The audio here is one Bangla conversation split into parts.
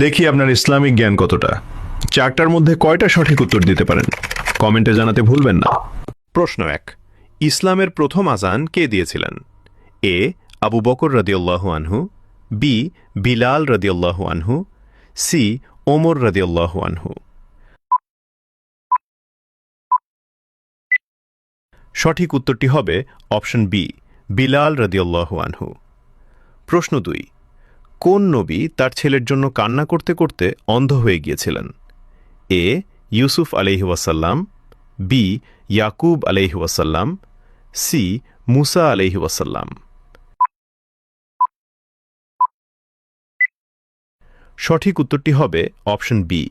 দেখি আপনার ইসলামিক জ্ঞান কতটা। চারটার মধ্যে কয়টা সঠিক উত্তর দিতে পারেন কমেন্টে জানাতে ভুলবেন না। প্রশ্ন ১। ইসলামের প্রথম আজান কে দিয়েছিলেন? এ আবু বকর রাদিয়াল্লাহু আনহু, বি বিলাল রাদিয়াল্লাহু আনহু, সি ওমর রাদিয়াল্লাহু আনহু। সঠিক উত্তরটি হবে অপশন বি, বিলাল রাদিয়াল্লাহু আনহু। প্রশ্ন ২। কোন নবী তার ছেলের জন্য কান্না করতে করতে অন্ধ হয়ে গিয়েছিলেন? এ ইউসুফ আলাইহি ওয়াসাল্লাম, বি ইয়াকুব আলাইহি ওয়াসাল্লাম, সি মুসা আলাইহি ওয়াসাল্লাম। সঠিক উত্তরটি হবে অপশন বি,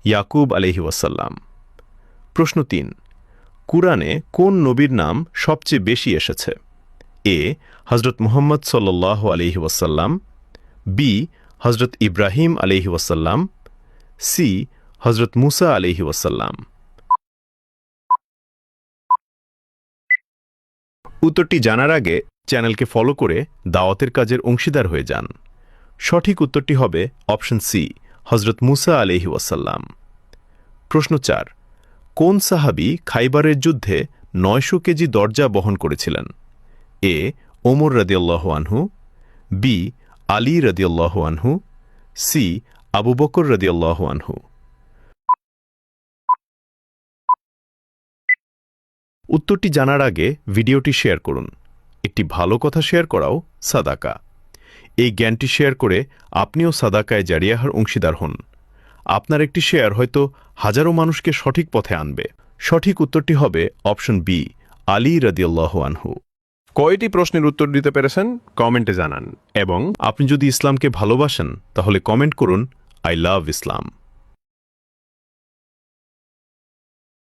ইয়াকুব আলাইহি ওয়াসাল্লাম। প্রশ্ন ৩। কুরআনে কোন নবীর নাম সবচেয়ে বেশি এসেছে? এ হজরত মুহাম্মদ সাল্লাল্লাহু আলাইহি ওয়াসাল্লাম, বি হজরত ইব্রাহিম আলাইহি ওয়াসাল্লাম, সি হজরত মুসা আলাইহি ওয়াসাল্লাম। উত্তরটি জানার আগে চ্যানেলকে ফলো করে দাওয়াতের কাজের অংশীদার হয়ে যান। সঠিক উত্তরটি হবে অপশন সি, হজরত মুসা আলাইহি ওয়াসাল্লাম। প্রশ্ন ৪। কোন সাহাবী খাইবারের যুদ্ধে ৯০০ কেজি দরজা বহন করেছিলেন? এ ওমর রাদিয়াল্লাহু আনহু, বি আলী রাদিয়াল্লাহু আনহু, সি আবু বকর রাদিয়াল্লাহু আনহু। উত্তরটি জানার আগে ভিডিওটি শেয়ার করুন। একটি ভালো কথা শেয়ার করাও সাদাকা। এই জ্ঞানটি শেয়ার করে আপনিও সাদাকায় জারিয়াহার অংশীদার হন। আপনার একটি শেয়ার হয়তো হাজারো মানুষকে সঠিক পথে আনবে। সঠিক উত্তরটি হবে অপশন বি, আলী রাদিয়াল্লাহু আনহু। কয়টি প্রশ্নের উত্তর দিতে পেরেছেন কমেন্টে জানান, এবং আপনি যদি ইসলামকে ভালোবাসেন তাহলে কমেন্ট করুন আই লাভ ইসলাম।